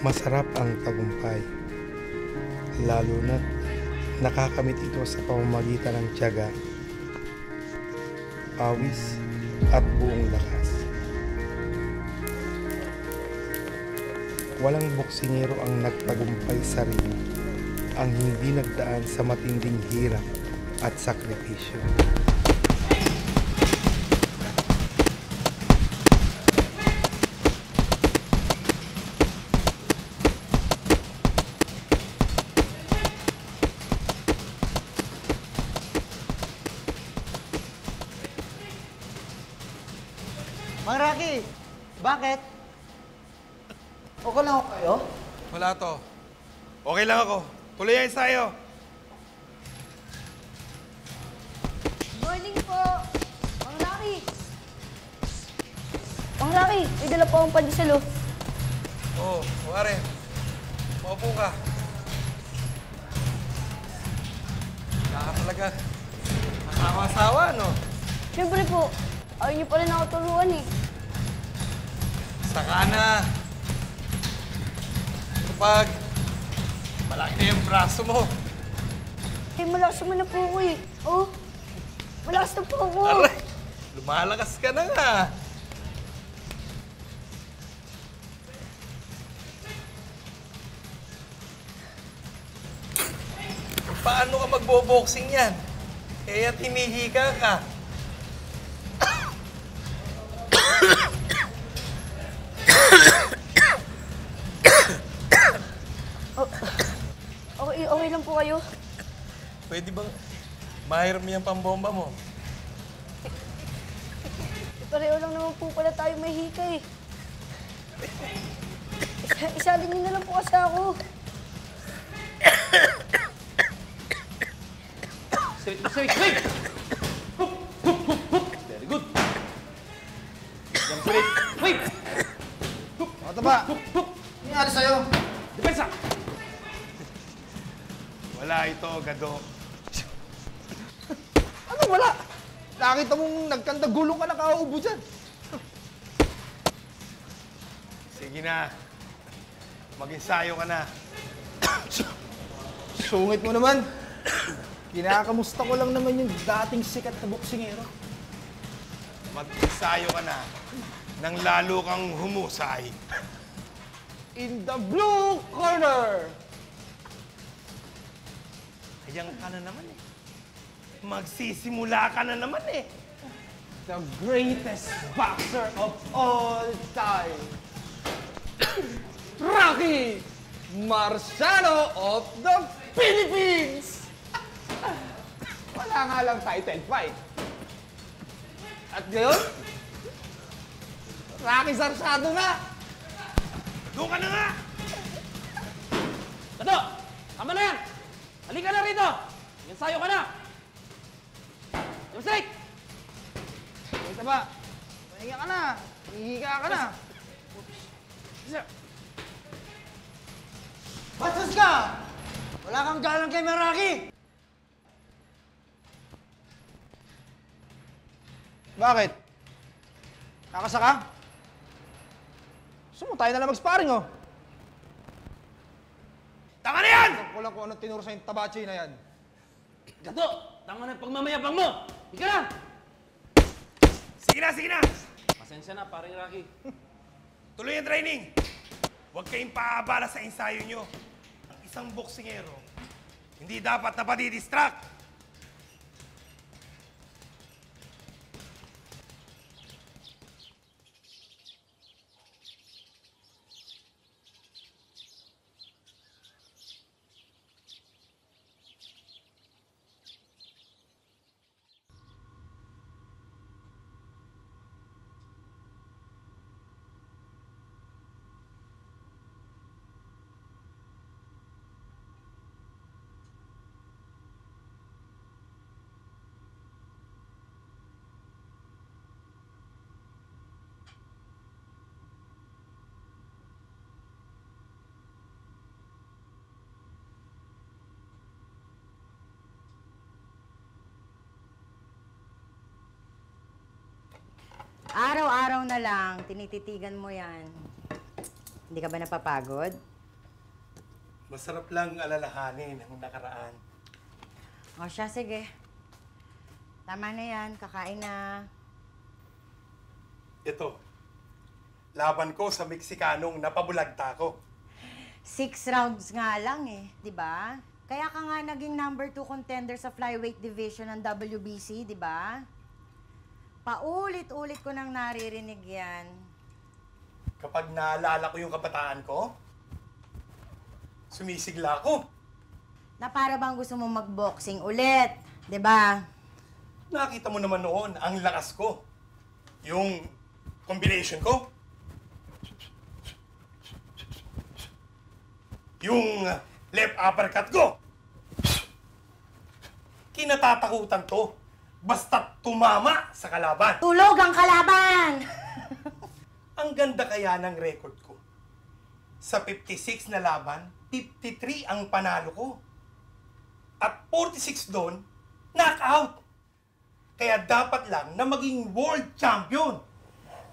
Masarap ang tagumpay, lalo na't nakakamit ito sa pamamagitan ng tiyaga, pawis, at buong lakas. Walang boksingero ang nagtagumpay sa ring ang hindi nagdaan sa matinding hirap at sakripisyo. Mang Rocky, bakit? Okay lang ako kayo? Wala to. Okay lang ako. Tuloy ang ensayo. Morning po! Mang Rocky! Mang Rocky, may dala po akong pandesal, oh. Oo, Warren. Maupo ka. Kaka talaga. Nakakasawa, no? Siyempre po, ayaw niyo pa rin ako turuan, eh. Saka na. Kapag malaki na yung braso mo. Eh, malakas naman na po ako, eh. Oh, malakas na po ako. Aray, lumalakas ka na nga. Paano ka magbo-boxing yan? Eh, at hinihika ka. Okay lang po kayo. Pwede bang mahiram yung pambomba mo? Pareho lang naman po pala tayo may hika, eh. Isalin niyo na lang po kasi ako. Straight! Very good. Straight. Wait! Mga taba, nangyari sa'yo? Depensa! Wala ito, Gado. Ano wala? Nakita mong nagkandagulong ka nakauubo dyan. Sige na. Mag-ensayo ka na. Sungit mo naman. Kinakamusta ko lang naman yung dating sikat na boksingero. Mag-ensayo ka na nang lalo kang humusay. In the blue corner! Ayan ka na naman eh. Magsisimula ka na naman eh. The greatest boxer of all time. Rocky Marciano of the Philippines! Wala nga lang title fight. At ngayon, Rocky Sarsado na! Doon ka na nga! Tato! Tama na yan! Halika na rito! Ensayo ka na! Yung straight! Ito ba? Pahinga ka na. Hihiga ka na. Bastos ka! Wala kang galang kay Meraki! Bakit? Nakasa ka? Gusto mo tayo na lang mag-sparring, oh. Tama na yan! Alam ko lang kung anong tinuro sa'yo yung tabachi na yan. Gato! Tama na yung pagmamayabang mo! Ika na! Sige na! Pasensya na, paring Rocky. Tuloy ang training. Huwag kayong paabala sa ensayo nyo. Ang isang boksingero, hindi dapat na pati-distract. Araw-araw na lang, tinititigan mo yan. Hindi ka ba napapagod? Masarap lang alalahanin ang nakaraan. O siya, sige. Tama na yan, kakain na. Ito, laban ko sa Meksikanong napabulagta ko. 6 rounds nga lang eh, di ba? Kaya ka nga naging number 2 contender sa flyweight division ng WBC, di ba? Paulit-ulit ko nang naririnig yan. Kapag naalala ko yung kabataan ko, sumisigla ako. Na para bang gusto mo mag-boxing ulit, di ba? Nakita mo naman noon ang lakas ko. Yung combination ko. Yung left uppercut ko. Kinatatakutan to. Basta tumama sa kalaban. Tulog ang kalaban! Ang ganda kaya ng record ko. Sa 56 na laban, 53 ang panalo ko. At 46 doon, knockout. Kaya dapat lang na maging world champion.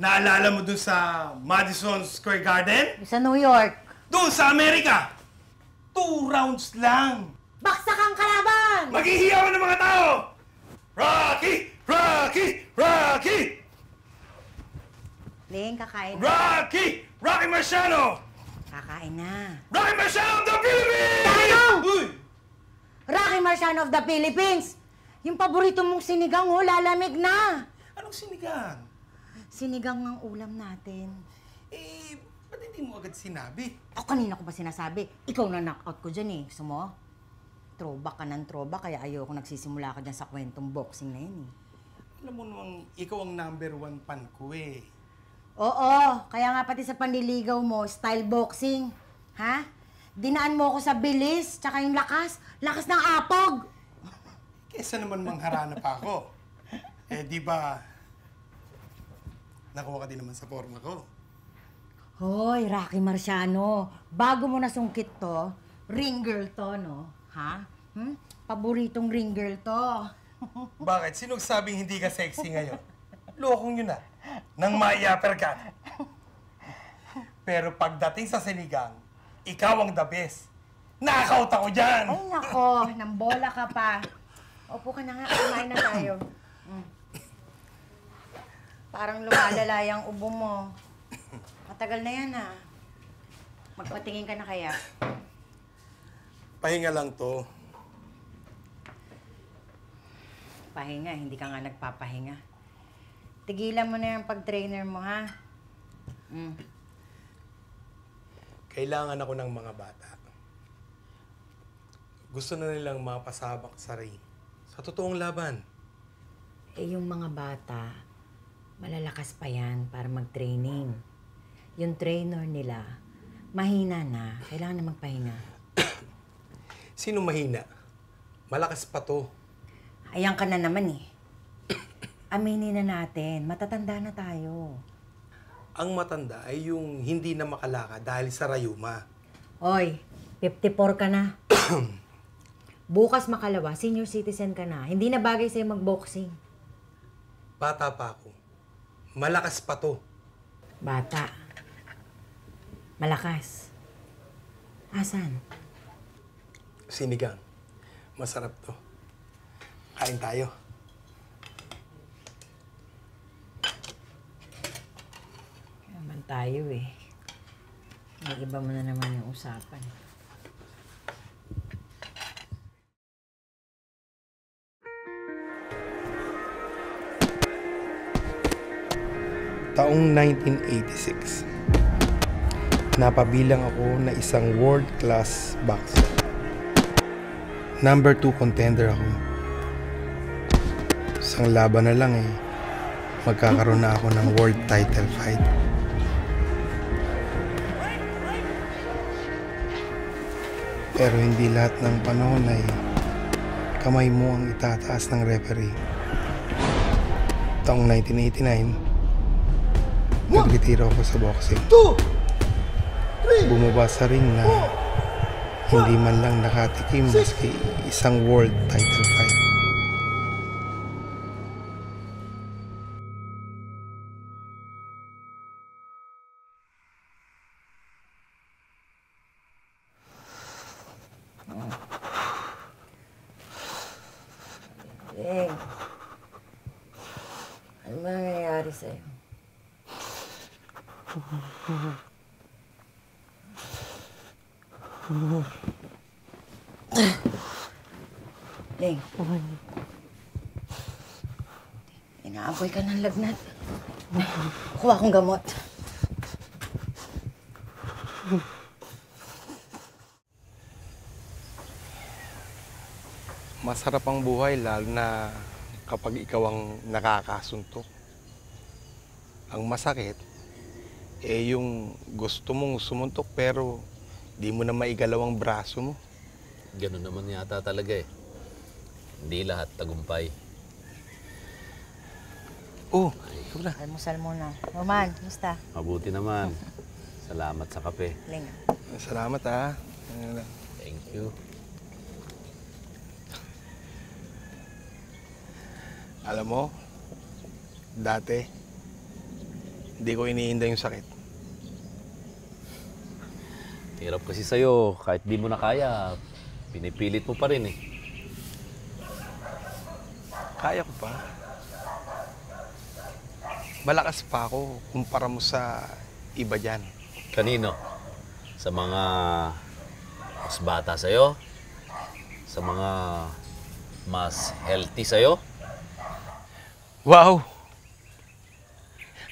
Naalala mo dun sa Madison Square Garden? Sa New York. Doon sa Amerika. 2 rounds lang. Baksak ang kalaban! Maghihiyawan ng mga tao! Rocky! Rocky! Rocky! Ling, kakain na. Rocky! Rocky Marciano! Kakain na. Rocky Marciano of the Philippines! Tayo! Uy! Rocky Marciano of the Philippines! Yung paborito mong sinigang, oh, lalamig na. Anong sinigang? Sinigang ang ulam natin. Eh, ba't hindi mo agad sinabi? O, kanina ko pa sinasabi, ikaw na knockout ko dyan eh. Gusto mo? Throwback ka ng throwback, kaya ayoko nagsisimula ka dyan sa kwentong boxing na yun eh. Alam mo namang ikaw ang number 1 fan ko eh. Oo, kaya nga pati sa panliligaw mo, style boxing. Ha? Dinaan mo ako sa bilis, tsaka yung lakas. Lakas ng apog! Kesa naman mangharana pa ako. Eh, di ba, nakuha ka din naman sa forma ko. Hoy, Rocky Marciano, bago mo nasungkit to, ring girl to, no? Ha? Paboritong ring girl to. Bakit? Sinong sabing hindi ka sexy ngayon? Lokong yun na. Nang maiaper ka. Pero pagdating sa sinigang, ikaw ang the best. Knockout ako dyan! Ay, nako, nambola ka pa. Opo ka na nga, kumain na tayo. Parang lumalala yung ubo mo. Matagal na yan, ha? Magpatingin ka na kaya. Pahinga lang to. Pahinga, hindi ka nga nagpapahinga. Tigilan mo na yung pag-trainer mo, ha? Kailangan ako ng mga bata. Gusto na nilang mapasabak sa ring. Sa totoong laban. Eh, yung mga bata, malalakas pa yan para mag-training. Yung trainer nila, mahina na. Kailangan na magpahinga. Sino mahina? Malakas pa to. Ayan ka na naman eh. Aminin na natin, matatanda na tayo. Ang matanda ay yung hindi na makalakad dahil sa rayuma. Oy, 54 ka na. Bukas makalawa, senior citizen ka na. Hindi na bagay sa'yo mag-boxing. Bata pa ako. Malakas pa to. Bata. Malakas. Asan? Sinigang. Masarap to. Kain tayo. Naman tayo eh. May iba mo na naman yung usapan. Taong 1986. Napabilang ako na isang world-class boxer. Number 2 contender ako. Isang laban na lang eh. Magkakaroon na ako ng world title fight. Pero hindi lahat ng panahon ay kamay mo ang itataas ng referee. Taong 1989, nagretiro ako sa boxing. Bumaba sa ring na hindi man lang nakatikim maski isang world title fight. Leng, ano ba nangyayari sa'yo? Leng. Inaapoy ka ng lagnat. Kuha akong gamot. Masarap ang buhay lalo na kapag ikaw ang nakakasuntok. Ang masakit, yung gusto mong sumuntok pero di mo na maigalaw ang braso mo. Ganun naman yata talaga eh. Hindi lahat tagumpay. Oh, ikaw na. Almusal muna. Roman, musta? Mabuti naman. Salamat sa kape. Leng. Salamat ha. Thank you. Alam mo, dati, hindi ko iniinda yung sakit. Hirap kasi sa'yo. Kahit di mo na kaya, pinipilit mo pa rin eh. Kaya ko pa. Malakas pa ako kumpara mo sa iba dyan. Kanino? Sa mga mas bata sa'yo? Sa mga mas healthy sa'yo? Wow!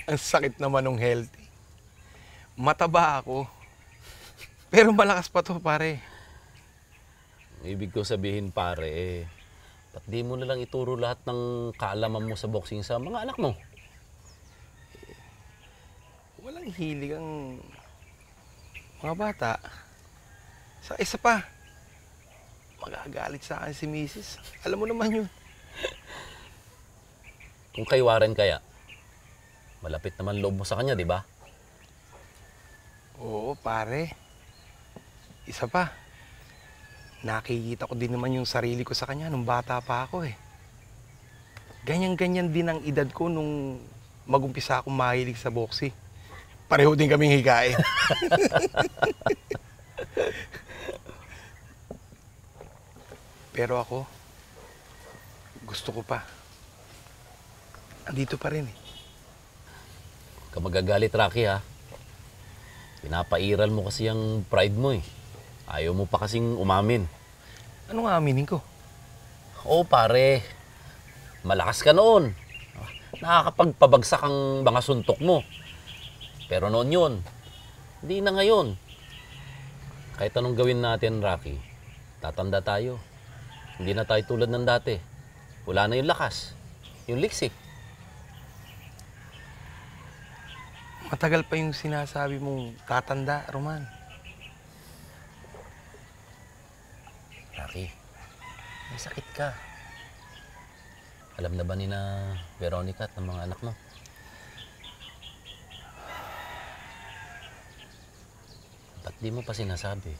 Ang sakit naman ng healthy. Mataba ako. Pero malakas pa to, pare. Ibig ko sabihin pare eh, ba't di mo nalang ituro lahat ng kaalaman mo sa boxing sa mga anak mo? Walang hilig ang mga bata. Sa isa pa, magagalit sa akin si Mrs. Alam mo naman yun. Kung kay Warren kaya, malapit naman loob mo sa kanya, di ba? Oo, pare. Isa pa, nakikita ko din naman yung sarili ko sa kanya nung bata pa ako eh. Ganyan-ganyan din ang edad ko nung mag-umpisa akong mahilig sa boxing. Pareho din kaming higain. Pero ako, gusto ko pa. Andito pa rin eh. Huwag ka magagalit, Rocky, ha? Pinapairal mo kasi yung pride mo, eh. Ayaw mo pa kasing umamin. Ano nga aminin ko? Oo, pare. Malakas ka noon. Nakakapagpabagsak ang mga suntok mo. Pero noon yun. Hindi na ngayon. Kahit anong gawin natin, Rocky, tatanda tayo. Hindi na tayo tulad ng dati. Wala na yung lakas. Yung liksik. Matagal pa yung sinasabi mong tatanda, Roman. Rocky, may sakit ka. Alam na ba ni na Veronica at ng mga anak mo? Ba't di mo pa sinasabi?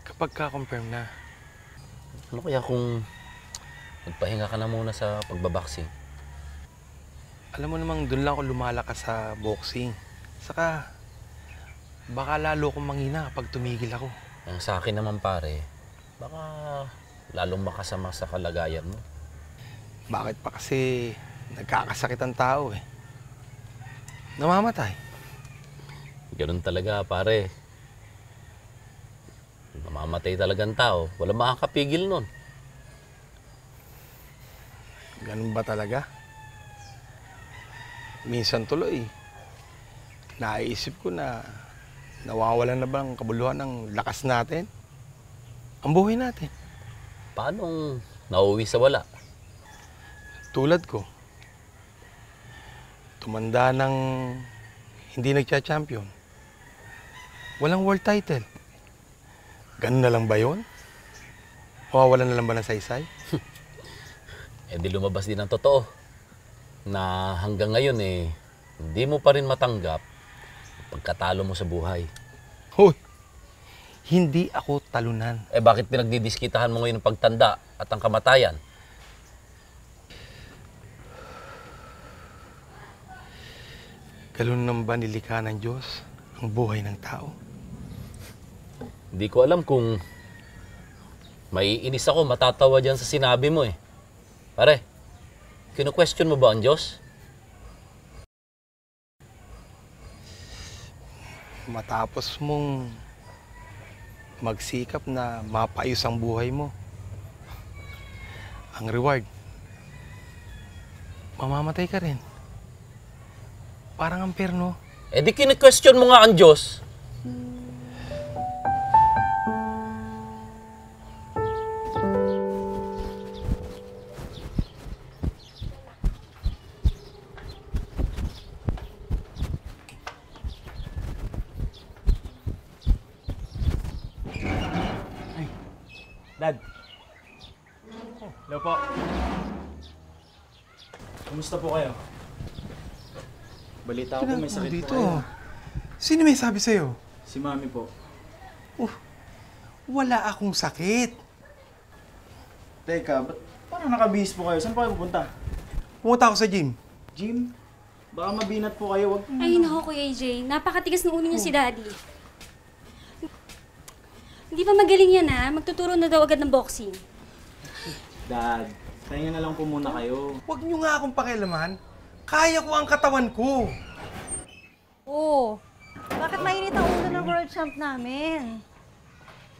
Kapag ka-confirm na, Ano kaya kung magpahinga ka na muna sa pagbaboxing? alam mo namang doon lang ako lumalakas sa boxing. Saka, baka lalo akong manghina kapag tumigil ako. Ang sa akin naman pare, baka lalong makasama sa kalagayan mo. Bakit pa kasi nagkakasakit ang tao eh. Namamatay. Ganun talaga pare. Mamamatay talagang tao, walang makakapigil nun. Ganun ba talaga? Minsan tuloy, naisip ko na nawawalan na ba ang kabuluhan ng lakas natin? Ang buhay natin. Paanong nauwi sa wala? Tulad ko, tumanda ng hindi nagcha-champion. Walang world title. Ganun na lang ba yun? Mawawalan na lang ba ng saysay? Eh di lumabas din ang totoo. Na hanggang ngayon eh, hindi mo pa rin matanggap ang pagkatalo mo sa buhay. Hoy! Hindi ako talunan. Eh bakit pinagdidiskitahan mo ngayon ang pagtanda at ang kamatayan? Ganun nang ba nilikha ng Diyos ang buhay ng tao? Hindi ko alam kung Maiinis ako, matatawa dyan sa sinabi mo eh. Pare, kino-question mo ba ang Diyos? Matapos mong magsikap na mapayos ang buhay mo, ang reward, mamamatay ka rin. Parang unfair, no? Eh di kino-question mo nga ang Diyos. Dad. Hello po. Kumusta po kayo? Balita ko po may sakit dito. po kayo. Sino may sabi sa'yo? Si Mami po. Wala akong sakit. Teka, ba't parang nakabihis po kayo? Saan po kayo pupunta? Pumunta ako sa gym. Gym? Baka mabinat po kayo. Wag po. Ay, naku, Kuya AJ. Napakatigas ng ulo niya si Daddy. Hindi pa magaling yan, ha? Magtuturo na daw agad ng boxing. Dad, tayo na lang po muna kayo. Huwag niyo nga akong pakialaman. Kaya ko ang katawan ko. Oh, bakit mainit ang ulo ng world champ namin?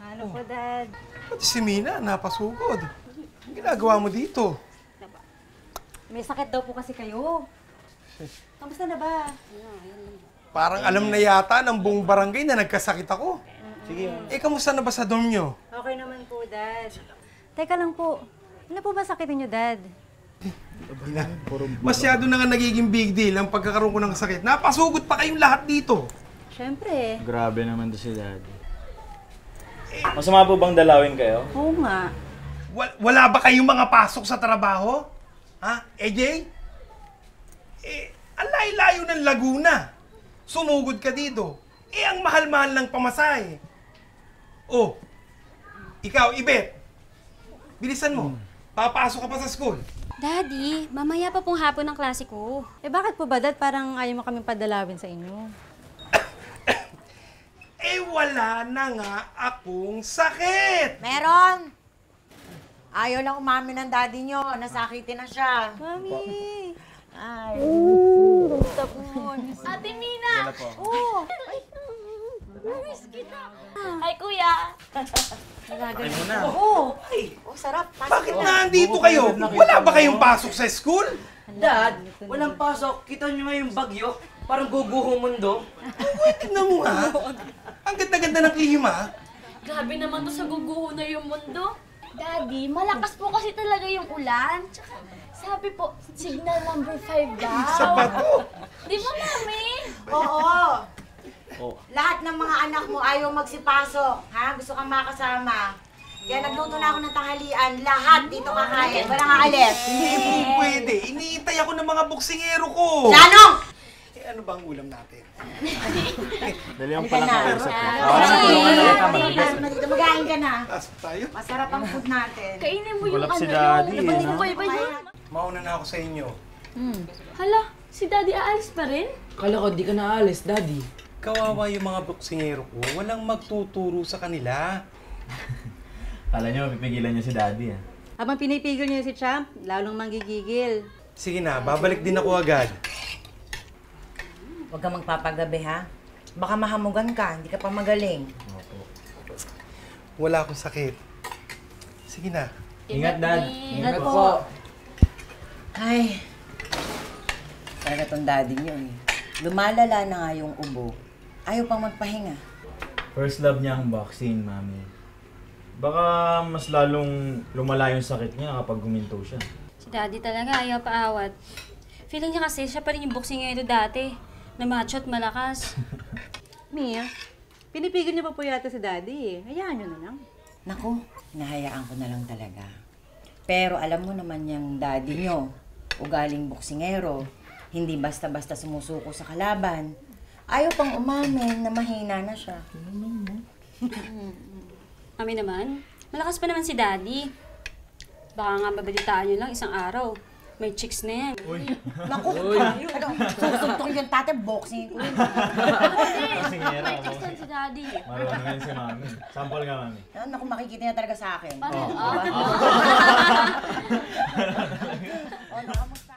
Ano po, Dad? Pati si Mina, napasugod. Ang ginagawa mo dito? May sakit daw po kasi kayo. Kamusta na ba? Parang alam na yata ng buong barangay na nagkasakit ako. Sige. Eh, kamusta na ba sa dorm niyo? Okay naman po, Dad. Teka lang po. Ano po ba sakit niyo, Dad? Masyado na nga nagiging big deal ang pagkakaroon ko ng sakit. Napasugod pa kayong lahat dito. Siyempre. Grabe naman to si Dad. Masama po bang dalawin kayo? Oo nga. Wala ba kayong mga pasok sa trabaho? Ha? EJ? Ang layo-layo ng Laguna. Sumugod ka dito. Ang mahal-mahal ng pamasahe. Oh, ikaw, Ibet. Bilisan mo. Papasok ka pa sa school. Daddy, mamaya pa pong hapon ang klase ko. Eh bakit po ba, Dad? Parang ayaw mo kami padalawin sa inyo. Wala na nga akong sakit. Meron! Ayaw lang umamin ng daddy nyo. Nasakitin na siya. Mami! Ay. Ate Mina! Oh! Ay, Kuya! Ay mo na. Oo! Oh, sarap. Pasok Bakit na. nandito kayo? Wala ba kayong pasok sa school? Dad, walang pasok. Kita nyo nga yung bagyo. Parang guguho mundo. Tignan mo nga. Ang ganda-ganda ng klima. Grabe naman to sa guguho na yung mundo. Daddy, malakas po kasi talaga yung ulan. Tsaka, sabi po, signal number 5 daw. Sa bato. Di ba, Mami? Oo. Oh. Lahat ng mga anak mo ayaw magsipasok. Ha? Gusto kang makasama. Kaya nagluto na ako ng tanghalian. Lahat dito kakain. Walang aalis. Hindi po pwede. Iniintay ako ng mga boksingero ko. Janong! Ano bang ulam natin? Dali ang palang kausap ko. Magain ka na. Pasok tayo. Masarap ang food natin. Kainin mo yung Gulap si ano Daddy, yung... eh, no? Mauna na ako sa inyo. Hala, si Daddy aalis pa rin? Kala ko di ka naalis, Daddy. Kawawa yung mga boksingero ko. Walang magtuturo sa kanila. Kala nyo, pipigilan niyo si Daddy ah. Habang pinipigil niyo si Champ, lalong manggigigil. Sige na, babalik din ako agad. Huwag kang magpapagabi, ha? Baka mahamugan ka, hindi ka pa magaling. Wala akong sakit. Sige na. Ingat, Dad. Ingat po. Ay, talaga tong daddy niyo eh. Lumalala na nga yung ubo. Ayaw pang magpahinga. First love niya ang boxing, Mami. Baka mas lalong lumala yung sakit niya kapag guminto siya. Si Daddy talaga ayaw paawat. Feeling niya kasi siya pa rin yung boksingero dati. Na macho at malakas. Mia, pinipigil niyo pa po yata si Daddy eh. Hayaan niyo na lang. Naku, nahayaan ko na lang talaga. Pero alam mo naman yung daddy nyo, ugaling boksingero, hindi basta-basta sumusuko sa kalaban. Ayaw pang umamin na mahina na siya. Mami naman, malakas pa naman si Daddy. Baka nga mabalitaan niyo lang isang araw. May chicks na yan. Naku, susuntok yung tate, boxing. Boxingero, May chicks na si daddy. Marunong yan si mami. Sample nga, mami. Naku, makikita niya talaga sa akin. Paano? Oh, nakamusta?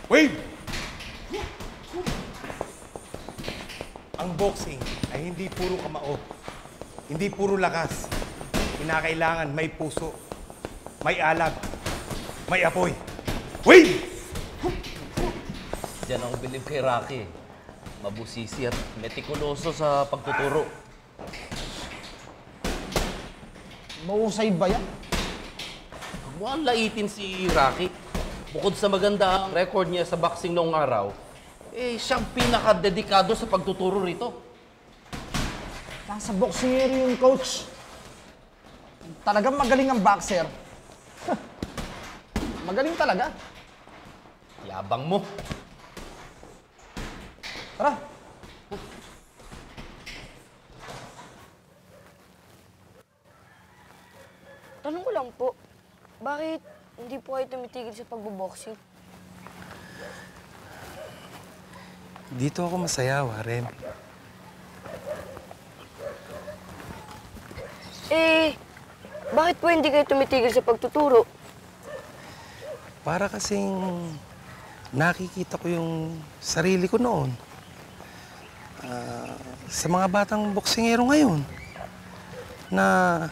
Wave! Ang boxing ay hindi puro kamao. Hindi puro lakas. Kinakailangan may puso, may alag, may apoy. Wave! Diyan ako bilib kay Rocky. Mabusisi at metikuloso sa pagtuturo. Mahusay ba yan? Huwag mo ang laitin si Rocky. Bukod sa maganda ang record niya sa boxing noong araw, siyang pinaka-dedikado sa pagtuturo rito. Nasa boxingero yung coach. Talagang magaling ang boxer. Magaling talaga. Yabang mo. Tara. Tanong ko lang po, bakit hindi po kayo tumitigil sa pagboboxing? Dito ako masaya, Warren. Bakit po hindi kayo tumitigil sa pagtuturo? Para kasing nakikita ko yung sarili ko noon. Sa mga batang boksingero ngayon na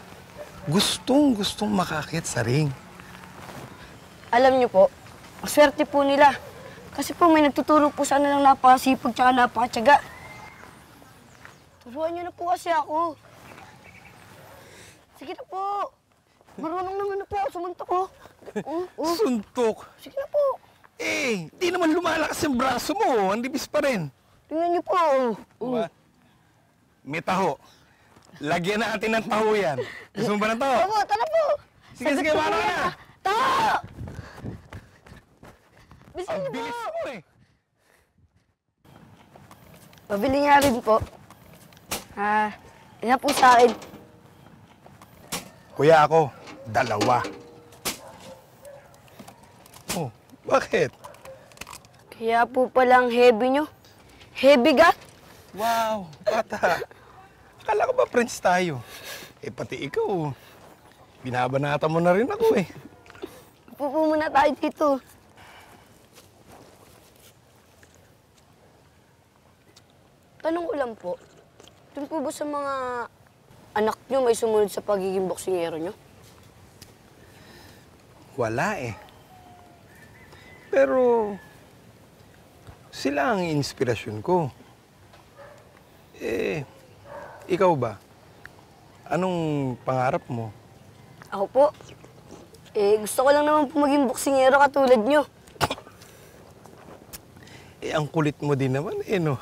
gustong makakit sa ring. Alam niyo po, maswerte po nila. Kasi po may nagtuturo po sana ng napakasipag tsaka napakatyaga. Turuan niyo na po kasi ako. Sige na po. Marunong naman na po ako sumuntok ko. Suntok? Sige na po. Di naman lumalakas yung braso mo. Ang libis pa rin. Tingnan niyo po. Diba? May taho. Lagyan natin ng taho yan. Gusto mo ba ng taho? Opo, tara po. Sige, mara ka na. Taho! Bisin Ang niyo po. bilis mo eh. Pabili nga rin po. Yan po sa akin. Kuya ako, 2. Oh, bakit? Kaya po palang heavy nyo. Heavy ga? Wow, bata. Akala ko ba friends tayo? Pati ikaw, binabanata mo na rin ako eh. Upo muna tayo dito. Tanong ko lang po, dun po ba sa mga anak nyo may sumunod sa pagiging boksingero nyo? Wala eh. Pero, sila ang inspirasyon ko. Ikaw ba? Anong pangarap mo? Ako po, gusto ko lang naman po maging boksingero katulad nyo. Ang kulit mo din naman no?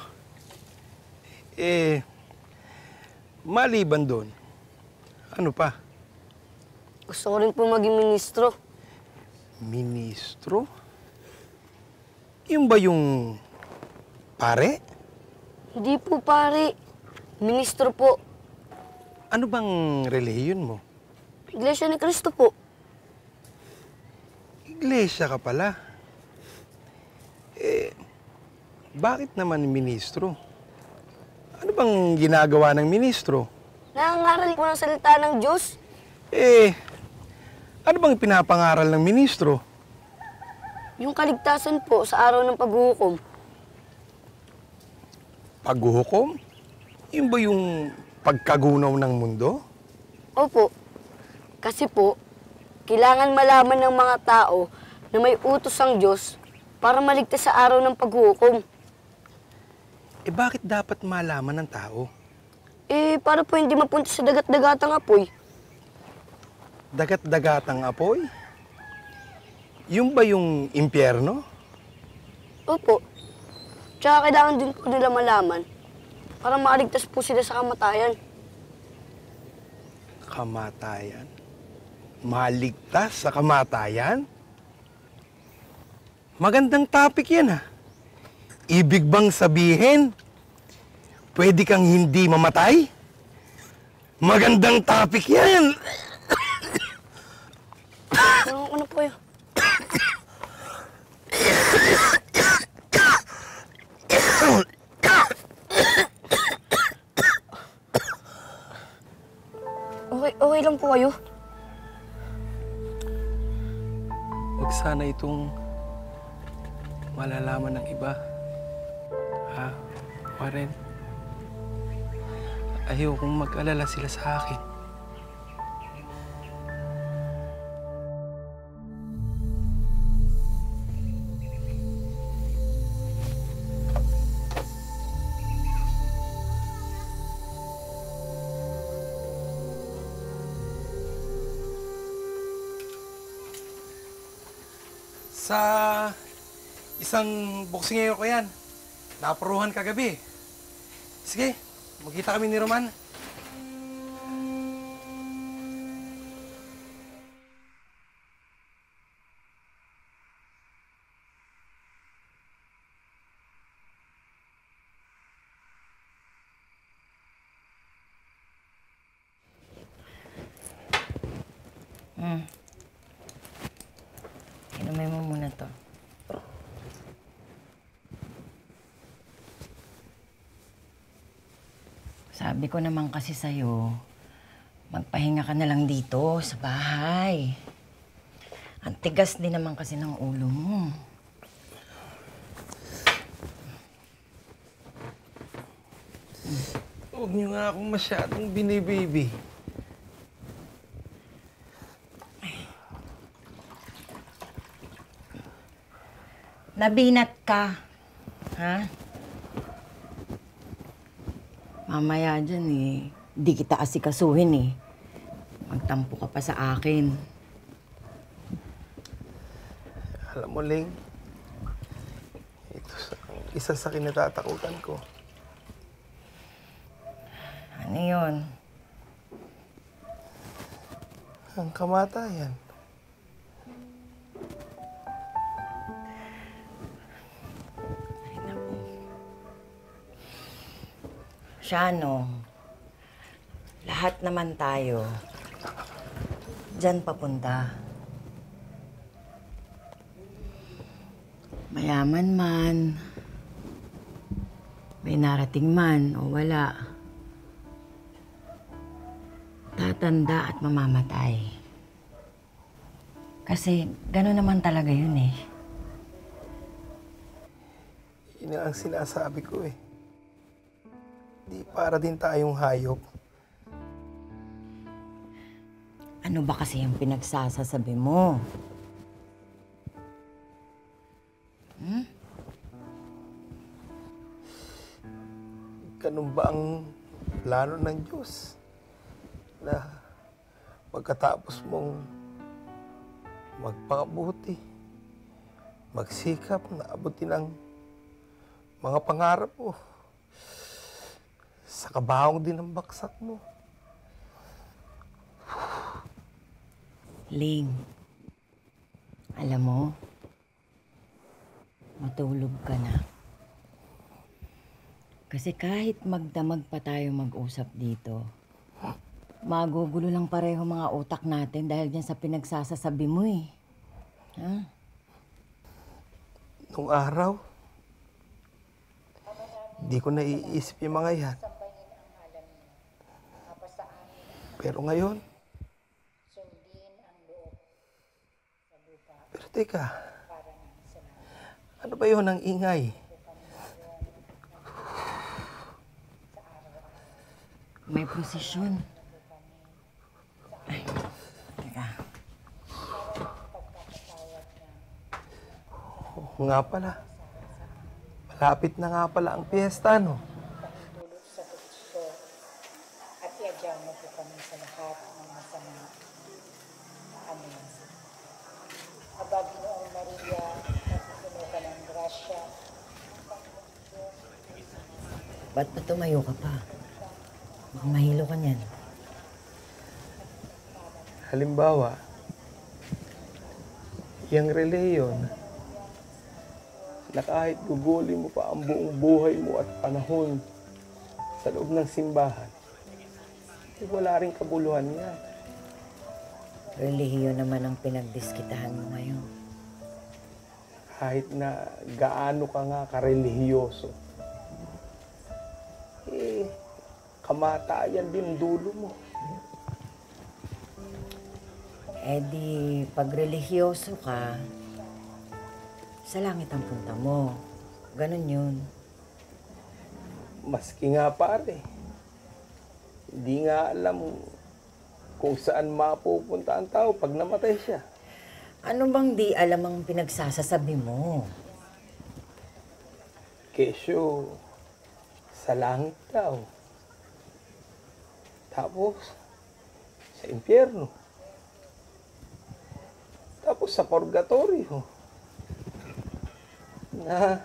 Maliban doon, ano pa? Gusto ko rin po maging ministro. Ministro? Yung ba yung pare? Hindi po, pare. Ministro po. Ano bang relihiyon mo? Iglesia ni Cristo po. Iglesia ka pala. Bakit naman ministro? Ano bang ginagawa ng ministro? Nangangaral po ng salita ng Diyos. Ano bang pinapangaral ng ministro? Yung kaligtasan po sa araw ng paghuhukom. Paghuhukom? Yun ba yung pagkagunaw ng mundo? Opo. Kasi po, kailangan malaman ng mga tao na may utos ang Diyos para maligtas sa araw ng paghuhukom. Bakit dapat malaman ng tao? Para po hindi mapunta sa dagat-dagatang apoy. Dagat-dagatang apoy? Yung ba yung impyerno? Opo. Tsaka kailangan din po nila malaman para maligtas po sila sa kamatayan. Kamatayan? Maligtas sa kamatayan? Magandang topic yan, ha? Ibig bang sabihin, pwede kang hindi mamatay? Magandang topic yan! Ano po yun? Okay lang po kayo? Huwag sana itong malalaman ng iba. Ha, Warren? Ayokong mag-alala sila sa akin. Sa isang boksingero ko yan. Naparuhan kagabi. Sige, magkita kami ni Roman. Inumin mo muna to. Sabi ko naman kasi sa'yo, magpahinga ka na lang dito sa bahay. Ang tigas din naman kasi ng ulo mo. Huwag niyo nga akong masyadong binibaby. Nabinat ka. Ha? Mamaya dyan di kita asikasuhin Magtampo ka pa sa akin. Alam mo, Ling, ito isa sa kinatatakutan ko. Ano yun? Ang kamatayan. Shano, lahat naman tayo diyan papunta. Mayaman man, may narating man o wala, tatanda at mamamatay. Kasi gano'n naman talaga yun Yun ang sinasabi ko Di para din tayong hayop. Ano ba kasi yung pinagsasasabi mo? Ganun ba ang plano ng Diyos? Na pagkatapos mong magpakabuti, magsikap na abutin ang mga pangarap mo, sa kabahong din ang baksak mo. Ling, alam mo, matulog ka na. Kasi kahit magdamag pa tayo mag-usap dito, magugulo lang pareho mga utak natin dahil dyan sa pinagsasasabi mo eh. Ha? Nung araw, hindi ko naiisip yung mga yan. Pero ngayon, pero teka, ano ba yun ang ingay? May prosesyon. Ay, teka. Oo nga pala. Malapit na nga pala ang piyesta, no? At iadyaw mo po kami sa lahat ng masama. Amen. Aba, Ginoong Maria, nagpupuno ka ng grasya. Ba't pa tumayo ka pa? Baka mahilo ka niyan. Halimbawa, yung reliyon, na kahit gugulin mo pa ang buong buhay mo at panahon sa loob ng simbahan, wala rin kabuluhan yan. Relihiyon naman ang pinagdiskitahan mo ngayon. Kahit na gaano ka nga karelihiyoso, kamatayan din dulo mo. Eh di, pag relihiyoso ka, sa langit ang punta mo. Ganon yun. Maski nga pare, hindi nga alam kung saan mapupunta ang tao pag namatay siya. Ano bang di alam ang pinagsasasabi mo? Kesyo, sa langit daw. Tapos, sa impyerno. Tapos sa purgatorio. Na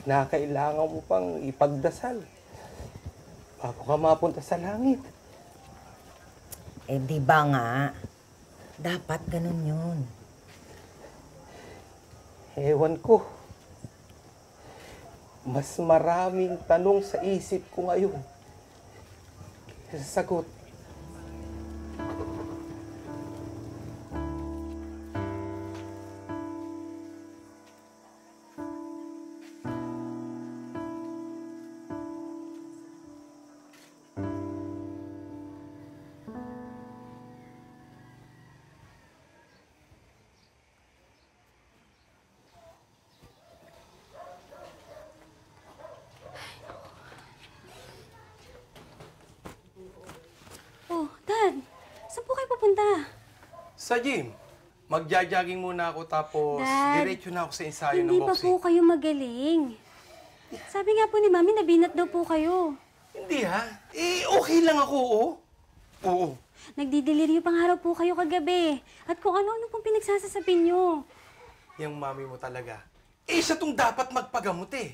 kinakailangan mo pang ipagdasal bago ka mapunta sa langit. Eh di ba nga? Dapat ganun yun. Ewan ko. Mas maraming tanong sa isip ko ngayon kaysa sagot. Oh, Dad, saan po kayo pupunta? Sa gym. Magja-jogging muna ako tapos Dad, diretso na ako sa ensayo ng hindi pa boxing. po kayo magaling. Sabi nga po ni Mami, nabinat daw po kayo. Hindi ha. Okay lang ako, oh. Oo. Nagdideliryo pang araw po kayo kagabi. At kung ano-ano pong pinagsasasabi niyo. Yung mami mo talaga. Siya tong dapat magpagamot eh.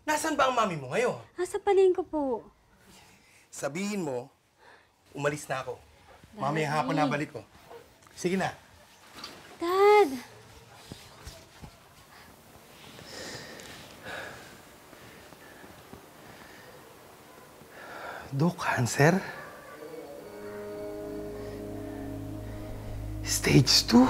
Nasaan ba ang mami mo ngayon? Nasa palengke po. Sabihin mo, umalis na ako. Mamaya hapon na balik ko. Sige na. Dad! Cancer? Stage 2?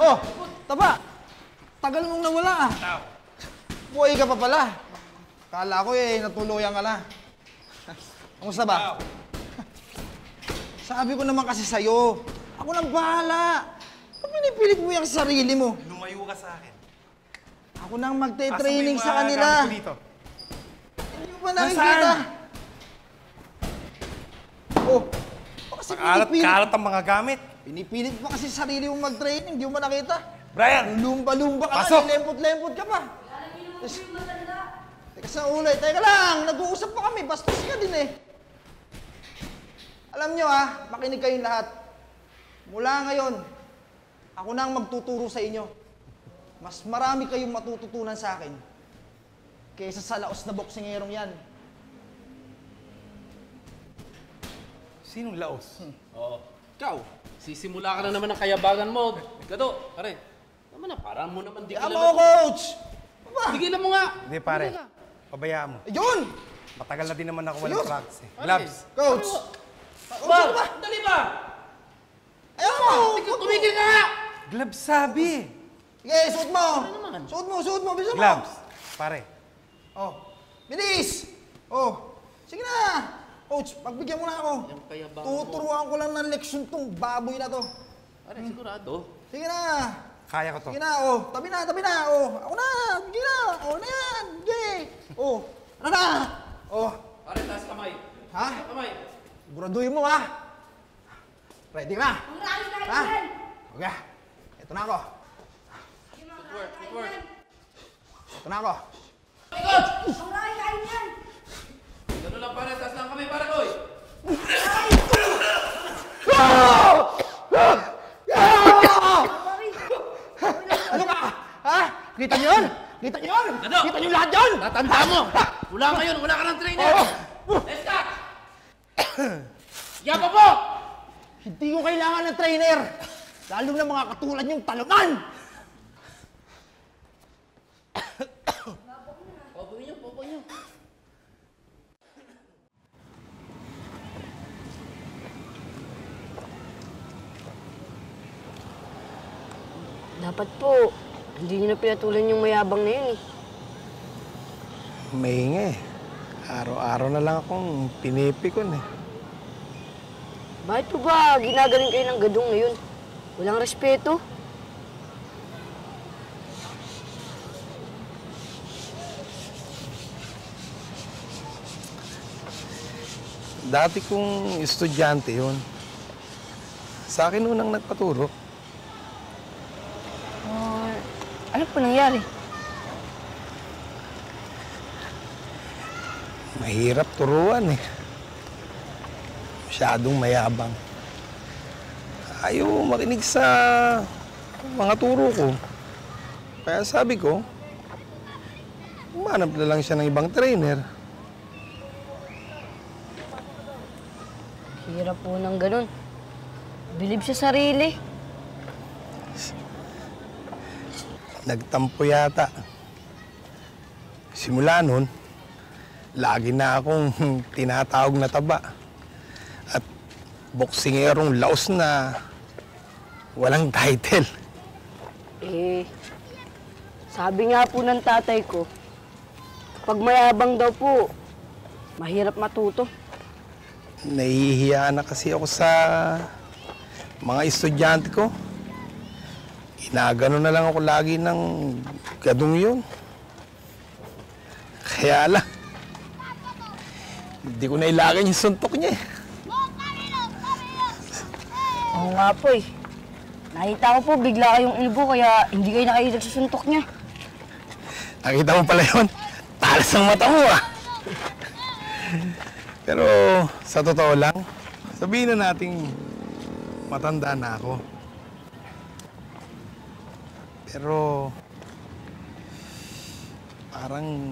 Oh, taba! Tagal mong nawala ah. Buhay ka pa pala. Kala ko natuluyan ka na. Kamusta ba? Sabi ko naman kasi sa'yo, ako nang bahala. Ba't pinipilit mo yung sarili mo? Lumayo ka sa akin. Ako nang magte-training sa kanila. Hindi mo ba nakikita? Oh, kasi Kalat ang mga gamit. pinipilit mo kasi sarili mong mag-training, hindi mo ba nakita? Brian! Lumba-lumba ka Pasok! na, lempot-lempot ka pa. Teka sa ulay, teka lang, nag-uusap pa kami, bastos ka din eh. Alam nyo makinig kayong lahat. Mula ngayon, ako na ang magtuturo sa inyo. Mas marami kayong matututunan sa akin kaysa sa laos na boksingerong yan. Sinong laos? Oo. Ikaw, sisimula ka na naman ng kayabangan mo. Gado, pare. Naman na, parang mo naman Tigilan mo, coach! Tigilan mo nga! Hindi, pare. Pabayaan mo. Ayun! Matagal na din naman ako walang Ayun! practice eh. Gloves. Coach! Ba, dali ba? Ayaw mo! Tumigil ka nga! Gloves sabi. Sige, suot mo! Suot mo, bilisan mo! Gloves. Pare. Oh, bilis! Oh, sige na! Coach, pagbigyan mo na ako. Tuturuan ko lang ng leksyon tong baboy na to. Pare, sigurado. Sige na! Kaya ko to. Sige na, oh. Tabi na, oh. Ako na! Sige na! Oh, na yan! Sige! Oh, ano na? Oh. Pare, taas kamay. Ha? Kamay. Siguraduhin mo, ha? Ready ka na? Ha? Okay. Ito na ako. Footwork. Ito na ako. Ikot! Ganun lang pare, taas lang kami, pare koy! Ano ka? Ha? Kita niyo yun? Kita niyo yun? Ano? Kita niyo lahat yun? Tatanda mo! Wala ngayon, wala ka ng trainer! Let's go! Yapa po! Hindi ko kailangan ng trainer. Lalo na mga katulad niyong talunan. Popo niyo. Dapat po, hindi niyo na pinatulan yung mayabang na yun eh. Maingay. Araw-araw na lang akong pinipikon eh. Bakit po ba ginagaling kayo ng gadong na yun? Walang respeto? Dati kong estudyante yun. Sa akin unang nagpaturo. Ano po nangyari? Mahirap turuan eh. Masyadong mayabang. Ayaw makinig sa mga turo ko. Kaya sabi ko, umanap na lang siya ng ibang trainer. Hirap po ng ganun. Bilib sa sarili. Nagtampo yata. Simula nun, lagi na akong tinatawag na taba. At boksingerong laos na walang title. Sabi nga po ng tatay ko, pag mayabang daw po, mahirap matuto. Nahihiya na kasi ako sa mga estudyante ko. Ginagano na lang ako lagi ng gadong yun. Kaya lang, hindi ko nailagan yung suntok niya eh. Oo nga po eh. Nakita ko po, bigla kayong ilbo, kaya hindi kayo nakailag sa suntok niya. Nakita mo pala yun? Talas ang mata mo ah. Pero sa totoo lang, sabihin na nating matanda na ako. Pero parang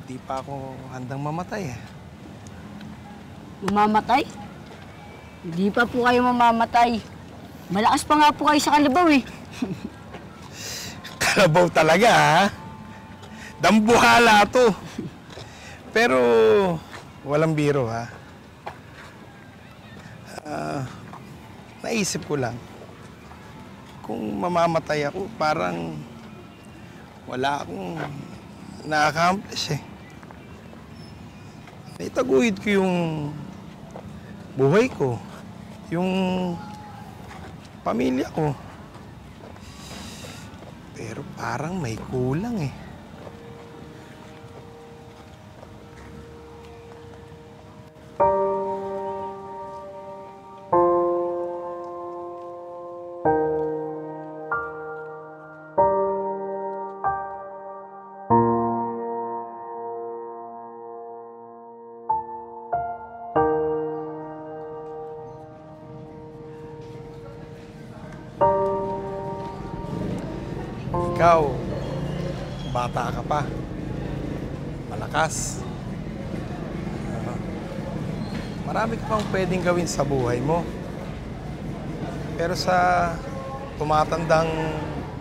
di pa ako handang mamatay eh. Mamamatay? Hindi pa po kayo mamamatay. Malakas pa nga po kayo sa kalabaw eh. Kalabaw talaga ha? Dambuhala to. Pero walang biro ha. Naisip ko lang, kung mamamatay ako, parang wala akong na-accomplish eh. Naitaguhid ko yung buhay ko, yung pamilya ko. Pero parang may kulang eh. Ikaw, bata ka pa. Malakas. Marami ka pang pwedeng gawin sa buhay mo. Pero sa tumatandang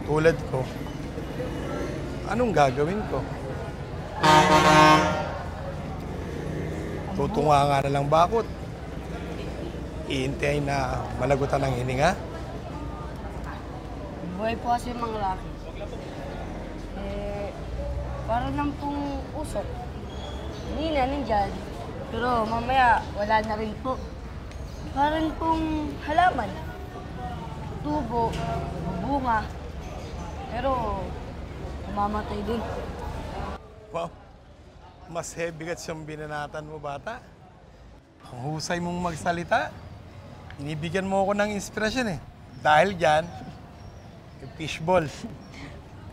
tulad ko, anong gagawin ko? Tutunga nga na lang bakot. Iintay na malagutan ng hininga. Buhay po kasi mga laki. Para lang pong usok. Hindi na nandyan. Pero mamaya, wala na rin po. Parang pong halaman. Tubo, bunga. Pero, mamamatay din. Wow, mas heavy siyang binanatan mo, bata. Ang husay mong magsalita. Inibigyan mo ako ng inspirasyon eh. Dahil dyan, yung fishball.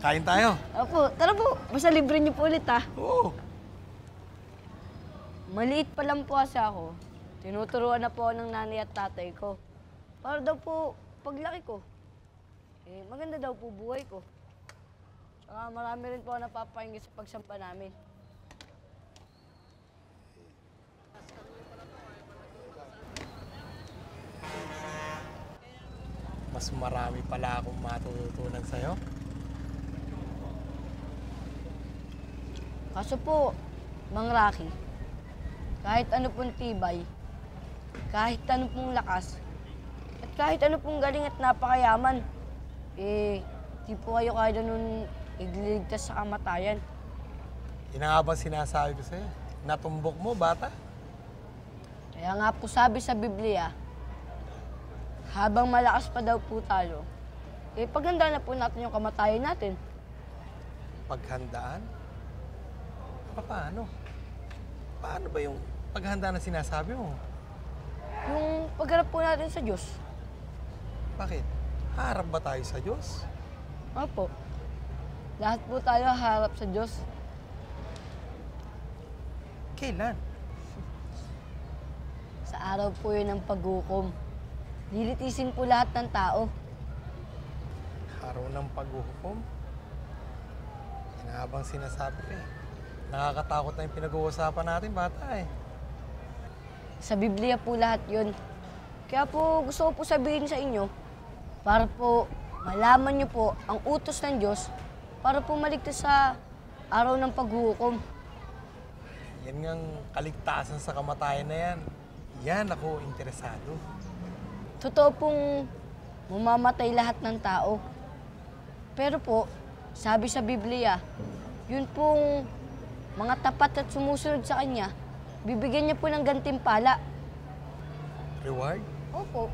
Kain tayo. Opo, tara po. Basta libre niyo po ulit ha. Oo. Maliit pa lang po kasi ako. Tinuturuan na po ako ng nanay at tatay ko. Para daw po, paglaki ko, maganda daw po buhay ko. Saka marami rin po ako napapahinga sa pagsampa namin. Mas marami pala akong matututunan sa'yo. Kaso po, Mang Rocky, kahit ano pong tibay, kahit ano pong lakas, at kahit ano pong galing at napakayaman, di po kayo kaya nun igliligtas sa kamatayan. Yun nga bang sinasabi ko sa'yo? Natumbok mo, bata? Kaya nga po sabi sa Biblia, habang malakas pa daw po tayo, paghandaan na po natin yung kamatayan natin. Paghandaan? Paano? Paano ba yung paghanda na sinasabi mo? Yung pagharap po natin sa Diyos. Bakit? Harap ba tayo sa Diyos? Opo. Lahat po tayo harap sa Diyos. Kailan? Sa araw po yun ng paghukom. Lilitisin po lahat ng tao. Araw ng paghukom? Habang sinasabi ko eh. Nakakatakot na yung pinag-uusapan natin, bata eh. Sa Biblia po lahat yun. Kaya po gusto ko po sabihin sa inyo, para po malaman niyo po ang utos ng Diyos para po maligtas sa araw ng paghukom. Yan ngang kaligtasan sa kamatayan na yan. Yan ako interesado. Totoo pong mamamatay lahat ng tao. Pero po, sabi sa Biblia, yun pong mga tapat at sumusunod sa Kanya, bibigyan niya po ng gantimpala. Reward? Opo.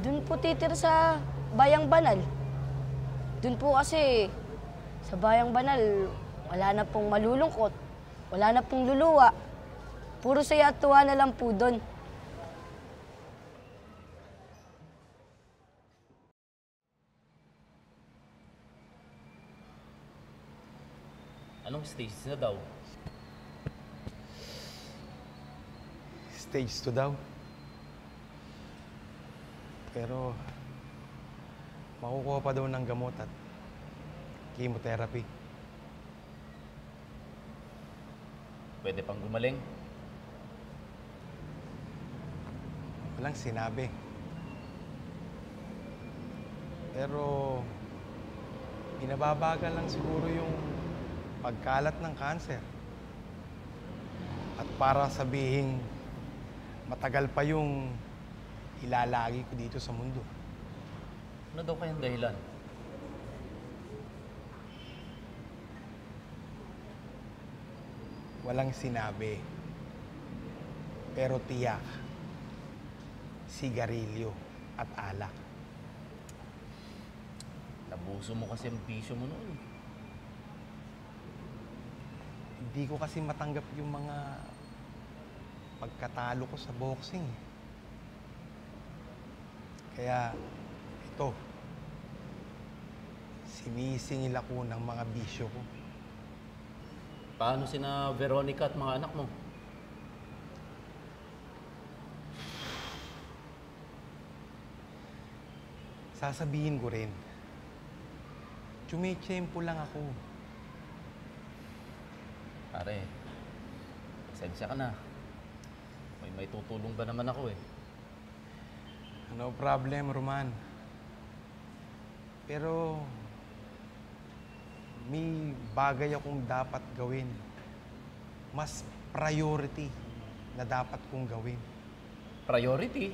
Doon po titira sa Bayang Banal. Doon po kasi, sa Bayang Banal, wala na pong malulungkot, wala na pong luluwa. Puro saya at tuwa na lang po doon. Anong stage na daw? Stage 2 daw. Pero, makukuha pa daw ng gamot at chemotherapy. Pwede pang gumaling? Walang sinabi. Pero, binababagal lang siguro yung pagkalat ng kanser. At para sabihin, matagal pa yung ilalagi ko dito sa mundo. Ano daw kayang dahilan? Walang sinabi. Pero tiyak, sigarilyo at alak. Nabuso mo kasi ang bisyo mo noon. Hindi ko kasi matanggap yung mga pagkatalo ko sa boxing. Kaya, ito, sinisingil ako ng mga bisyo ko. Paano sina Veronica at mga anak mo? Sasabihin ko rin. Tsumechempo lang ako. Pare, pasensya ka na. May tutulong ba naman ako eh. No problem, Roman. Pero may bagay akong dapat gawin. Mas priority na dapat kong gawin. Priority?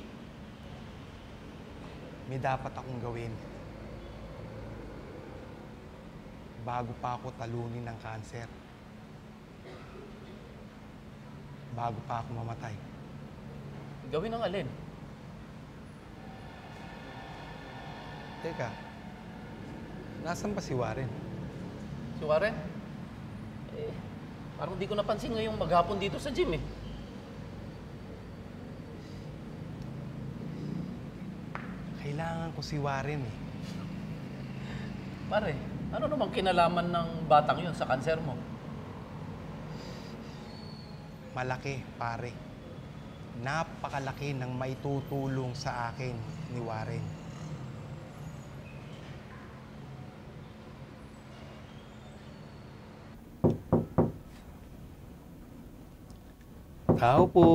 May dapat akong gawin. Bago pa ako talunin ng kanser. Bago pa ako mamatay. Gawin ang alin? Teka, nasan ba si Warren? Si Warren? Parang di ko napansin ngayong maghapon dito sa gym eh. Kailangan ko si Warren eh. Pare, ano namang kinalaman ng batang yun sa kanser mo? Malaki, pare. Napakalaki ng maitutulong sa akin ni Warren. Tao po.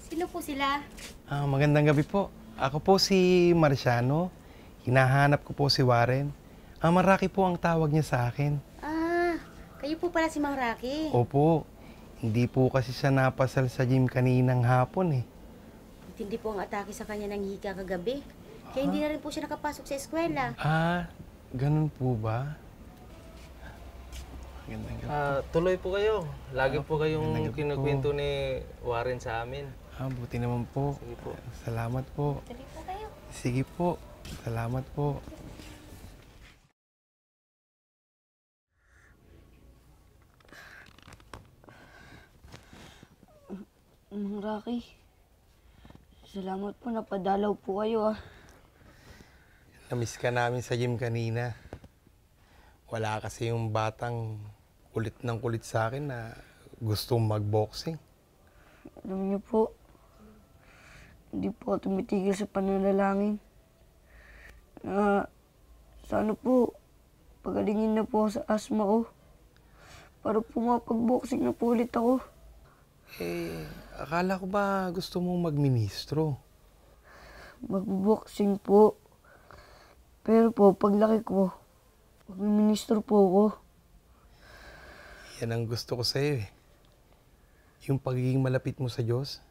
Sino po sila? Magandang gabi po. Ako po si Marciano. Hinahanap ko po si Warren. Maraki po ang tawag niya sa akin. Kayo po pala si Mang Rocky. Opo. Hindi po kasi siya napasal sa gym kaninang hapon eh. Hindi po ang atake sa kanya ng hika kagabi. Kaya hindi na rin po siya nakapasok sa eskwela. Ganun po ba? Magandang gabi. Tuloy po kayo. Lagi po kayong magandang gabi kinukwento ni Warren sa amin. Buti naman po. Sige po. Salamat po. Tuloy po kayo. Sige po. Salamat po. Mang Rocky, salamat po, napadalaw po kayo Namiss ka namin sa gym kanina. Wala kasi yung batang kulit ng kulit sa akin na gustong mag-boxing. Alam niyo po, hindi po ako tumitigil sa pananalangin. Sana po, pagalingin na po ako sa asma ko. Para po mapag-boxing na po ulit ako. Akala ko ba gusto mong magministro? Mag-boxing po. Pero po, paglaki ko, mag-ministro po ako. Yan ang gusto ko sa'yo eh. Yung pagiging malapit mo sa Diyos,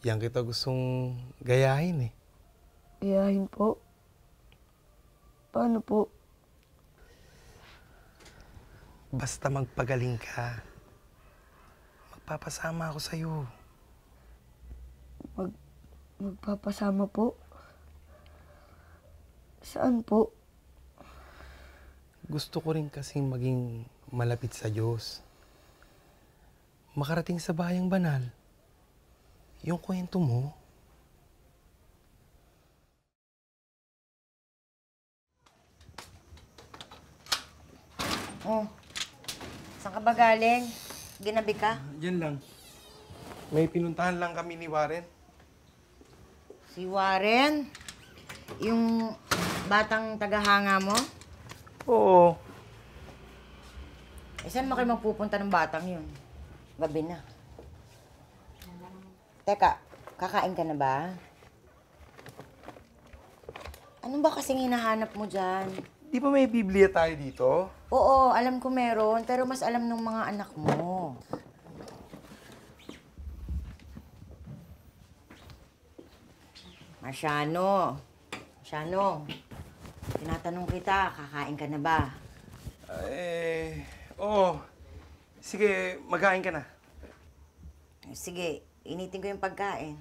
yan kita gustong gayahin eh. Gayahin po? Paano po? Basta magpagaling ka. Magpapasama ako sa'yo. Magpapasama po? Saan po? Gusto ko rin kasing maging malapit sa Diyos. Makarating sa bayang banal. Yung kwento mo. Saan ka ba galing? Ginabi ka? Yan lang. May pinuntahan lang kami ni Warren. Si Warren? Yung batang tagahanga mo? Oo. Saan mo kayo magpupunta ng batang yun? Gabi na. Teka, kakain ka na ba? Ano ba kasing hinahanap mo dyan? Di ba may Biblia tayo dito? Oo, alam ko meron, pero mas alam ng mga anak mo. Marciano, tinatanong kita, kakain ka na ba? Oo. Sige, magkain ka na. Sige, initin ko yung pagkain.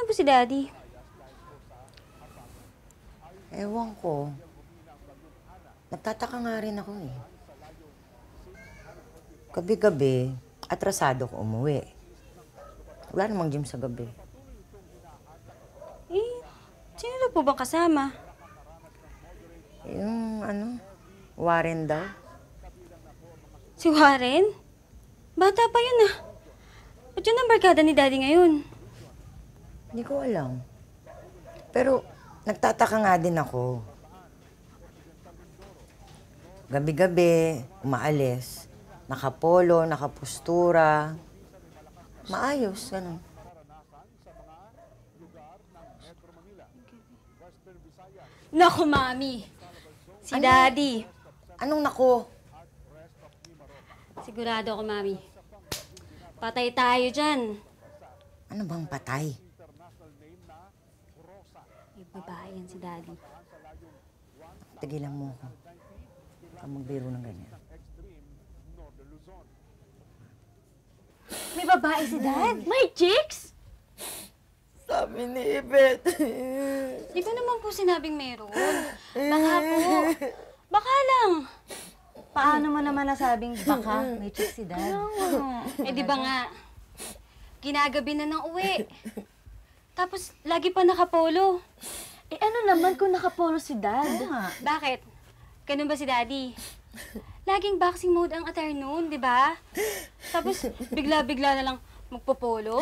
po si Daddy? Ewan ko. Nagtataka nga rin ako eh. Gabi-gabi, atrasado ko umuwi. Wala namang gym sa gabi. Eh, sino na po bang kasama? Yung Warren daw. Si Warren? Bata pa yun ah. Ba't yun ang barkada ni Daddy ngayon? Hindi ko alam. Pero nagtataka nga din ako. Gabi-gabi, umaalis. Nakapolo, nakapustura. Maayos, ganun. Naku, Mami. Si Daddy. Anong naku? Sigurado ako, Mami. Patay tayo dyan. Ano bang patay? May babae yan si Daddy. Tigilan mo ako. Huwag kang magbiro ng ganyan. May babae si Dad? May chicks? Sabi ni Ibet. Di ko naman po sinabing meron. Baka po. Baka lang. Paano mo naman nasabing baka may chick si Dad? Eh di ba nga, ginagabi na ng uwi. Tapos lagi pa nakapolo. Eh ano naman kung nakapolo si Dad? Bakit? Ganun ba si Daddy? Laging boxing mode ang attire noon, di ba? Tapos bigla-bigla na lang magpopolo.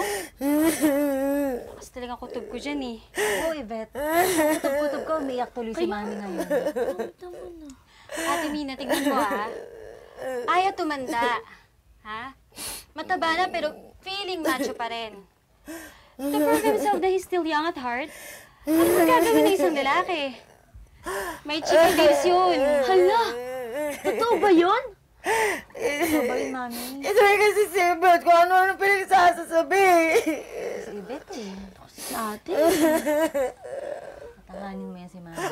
Kasi talagang kutob ko dyan eh. Oo, Yvette. Kutob-kutob ko, umiyak tuloy si Mami ngayon. Ate Mina, tignan mo ha. Ayaw tumanda. Ha? Mataba na pero feeling macho pa rin. To prove himself that he's still young at heart, ano ba gagawin ng isang lalaki? May chicken lips yun. Hala! Totoo ba yun? Totoo ba yun, Mami? Ito rin kasi si Ibet kung ano-ano pinagsasasabi. Si Yvette eh. Si ate. Tahanin mo yan si Mami.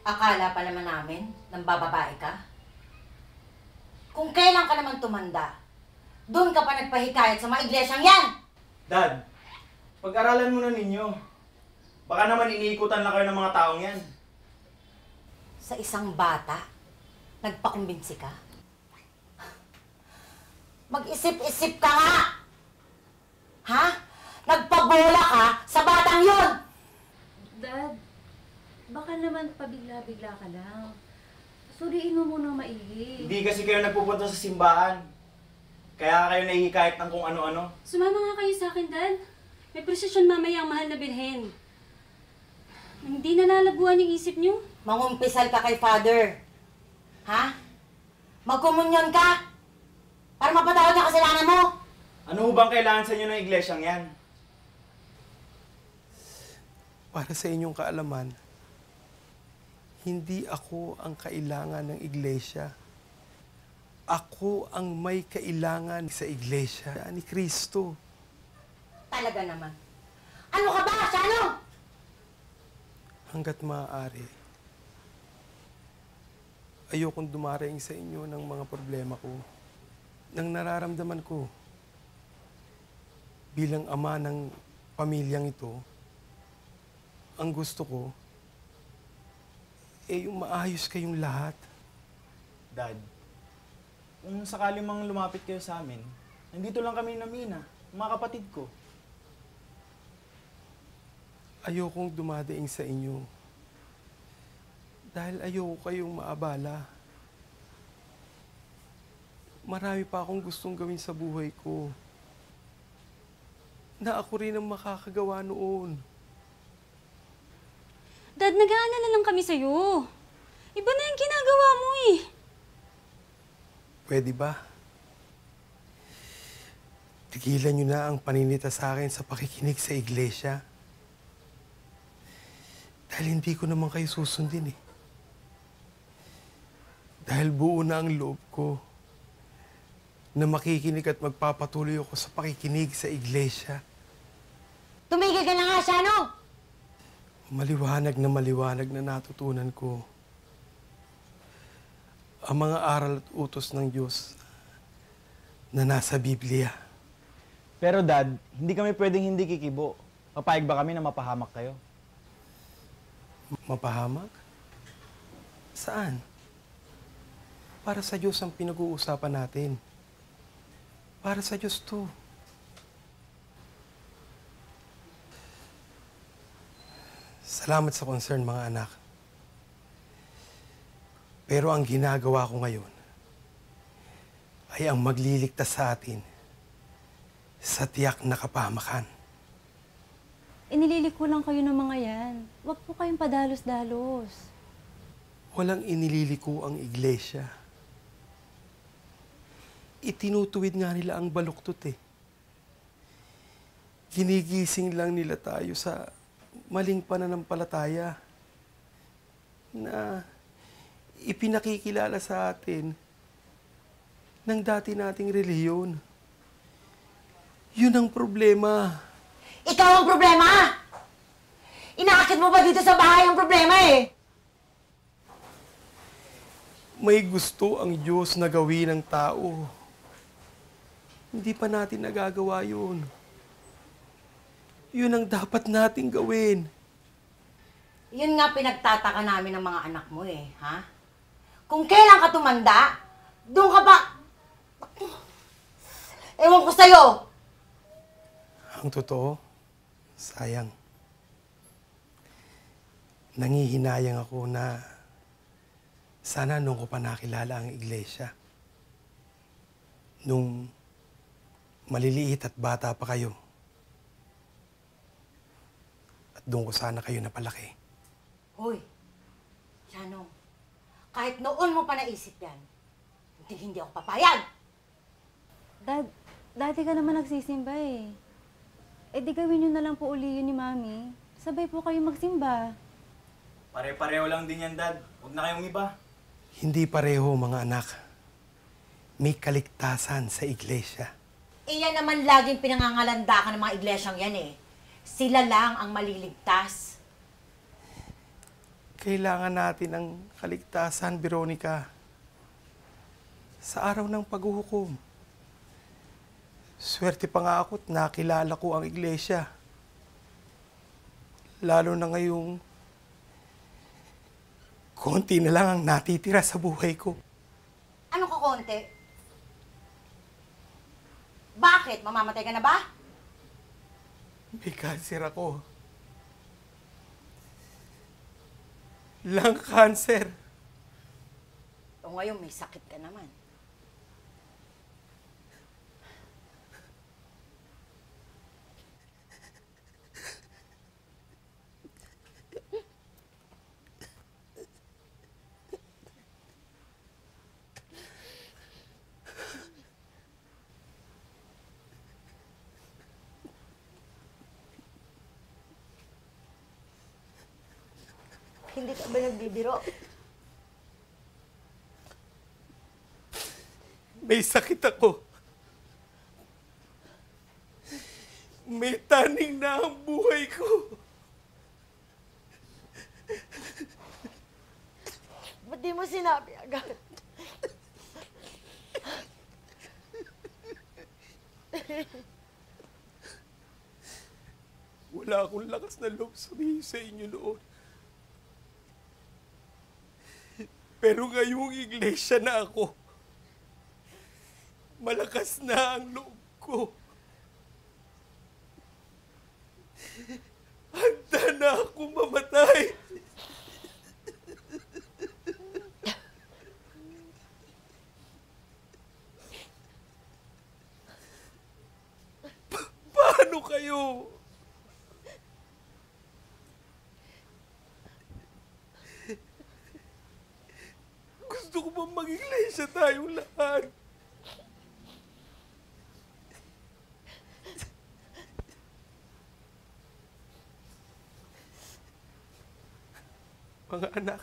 Akala pa naman namin nang bababae ka? Kung kailan ka naman tumanda, doon ka pa nagpahikayat sa mga iglesyang yan! Dad, pag-aralan muna ninyo. Baka naman iniikutan lang kayo ng mga taong yan. Sa isang bata, nagpakumbinsi ka? Mag-isip-isip ka nga! Ha? Nagpabola ka sa batang yun! Dad, baka naman pabigla-bigla ka lang. Suriin mo muna maigi. Hindi kasi kayo nagpupunta sa simbahan. Kaya kayo nahihikayat ng kung ano-ano. Sumama nga kayo sa akin, Dad. May prosesyon mamaya ang mahal na bilhin. Hindi na lalabuan yung isip niyo. Mangumpisal ka kay Father. Ha? Magkomunyon ka? Para mapatawad na kasalanan mo? Ano ho bang kailangan sa inyo ng iglesyang yan? Para sa inyong kaalaman, hindi ako ang kailangan ng iglesia. Ako ang may kailangan sa iglesia ni Kristo. Talaga naman. Ano ka ba, Shano? Hanggat maaari, ayokong dumaring sa inyo ng mga problema ko, ng nararamdaman ko. Bilang ama ng pamilyang ito, ang gusto ko, yung maayos kayong lahat. Dad, kung sakali mang lumapit kayo sa amin, nandito lang kami na Mina, mga kapatid ko. ayokong dumadaing sa inyo. Dahil ayoko kayong maabala. Marami pa akong gustong gawin sa buhay ko. Na ako rin ang makakagawa noon. Dad, nag-aalala lang kami sa'yo. Iba na yung ginagawa mo eh. Pwede ba? Tigilan niyo na ang paninita sa akin sa pakikinig sa iglesia. Dahil hindi ko naman kayo susundin eh. Dahil buo na ang loob ko na makikinig at magpapatuloy ako sa pakikinig sa iglesia. Tumigil ka na nga, Shano! Maliwanag na natutunan ko ang mga aral at utos ng Diyos na nasa Biblia. Pero Dad, hindi kami pwedeng hindi kikibo. Papayag ba kami na mapahamak kayo? Mapahamak? Saan? Para sa Diyos ang pinag-uusapan natin. Para sa Diyos to. Salamat sa concern, mga anak. Pero ang ginagawa ko ngayon ay ang magliligtas sa atin sa tiyak na kapahamakan. Inililiko lang kayo ng mga yan. Huwag po kayong padalos-dalos. Walang inililiko ang iglesia. Itinutuwid nga nila ang baluktot eh. Ginigising lang nila tayo sa maling pananampalataya na ipinakikilala sa atin ng dati nating relihiyon. Yun ang problema. Ikaw ang problema! Inaakit mo ba dito sa bahay ang problema eh? May gusto ang Diyos na gawin ng tao. Hindi pa natin nagagawa yun. Yun ang dapat nating gawin. Yun nga pinagtataka namin ng mga anak mo eh, ha? Kung kailan ka tumanda, doon ka ba... Ewan ko sa'yo! Ang totoo, sayang. Nangihinayang ako na sana nung ko pa nakilala ang iglesia. Nung maliliit at bata pa kayo. At doon ko sana kayo napalaki. Hoy, Shano, kahit noon mo pa naisip yan, hindi ako papayag! Dad, dati ka naman nagsisimba eh. Eh di gawin nyo na lang po uli yun ni Mami. Sabay po kayo magsimba. Pare-pareho lang din yan, Dad. Huwag na kayong iba. Hindi pareho, mga anak. May kaligtasan sa iglesia. Iyan naman laging pinangangalandakan ng mga iglesyang yan eh. Sila lang ang maliligtas. Kailangan natin ang kaligtasan, Veronica. Sa araw ng paghuhukom. Swerte pa nga ako't nakilala ko ang iglesia. Lalo na ngayong konti na lang ang natitira sa buhay ko. Ano ka konti? Bakit? Mamamatay ka na ba? May cancer ako. Lung cancer. O ngayon may sakit ka naman. Hindi ka ba nagbibiro? May sakit ako. May taning na ang buhay ko. Ba't di mo sinabi agad? Wala akong lakas na loob sabihin sa inyo noon. Pero ngayong iglesia na ako, malakas na ang loob ko. Handa na ako mamatay. Paano kayo? Gusto ko bang mag-iglesia tayong lahat? Mga anak,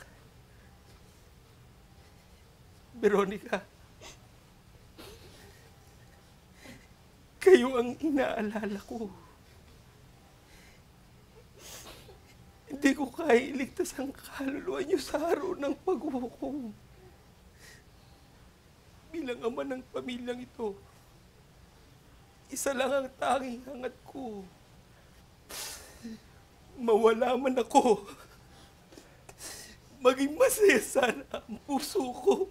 Veronica, kayo ang inaalala ko. Hindi ko kaya iligtas ang kaluluwa niyo sa araw ng paghuhukom. Bilang ama ng pamilyang ito, isa lang ang tanging hangat ko. Mawala man ako, maging masaya sana ang puso ko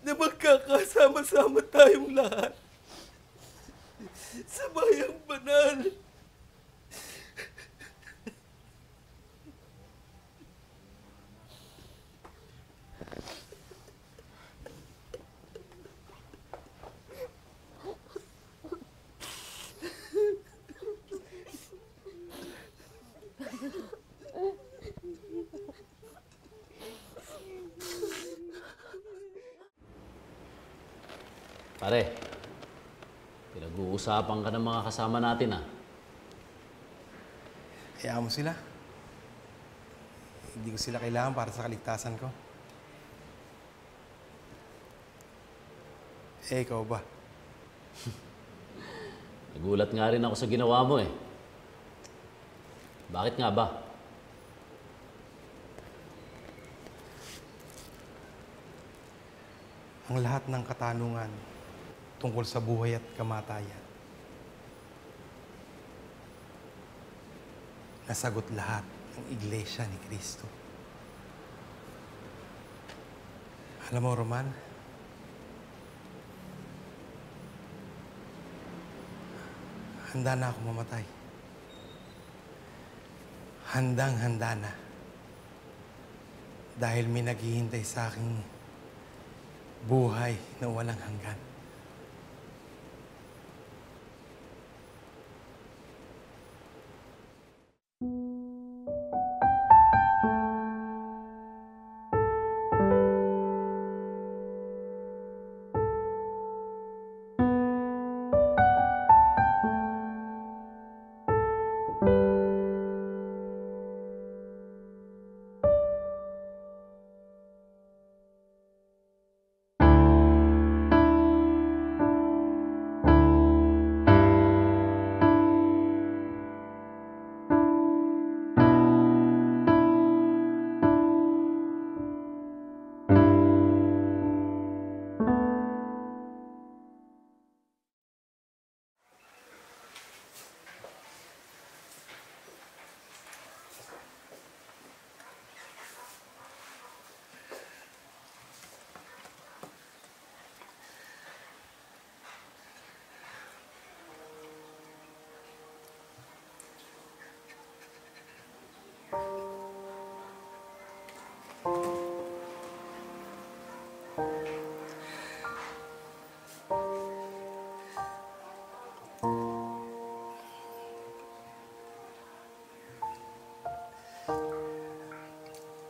na magkakasama-sama tayong lahat sa bayang banal. Pare, pinag-uusapan ka ng mga kasama natin, ah. Hayaan mo sila. Hindi ko sila kailangan para sa kaligtasan ko. Ikaw ba? Nagulat nga rin ako sa ginawa mo, eh. Bakit nga ba? Ang lahat ng katanungan tungkol sa buhay at kamatayan, nasagot lahat ng Iglesia ni Cristo. Alam mo, Roman, handa na ako mamatay. Handang-handa na. Dahil may naghihintay sa aking buhay na walang hanggan.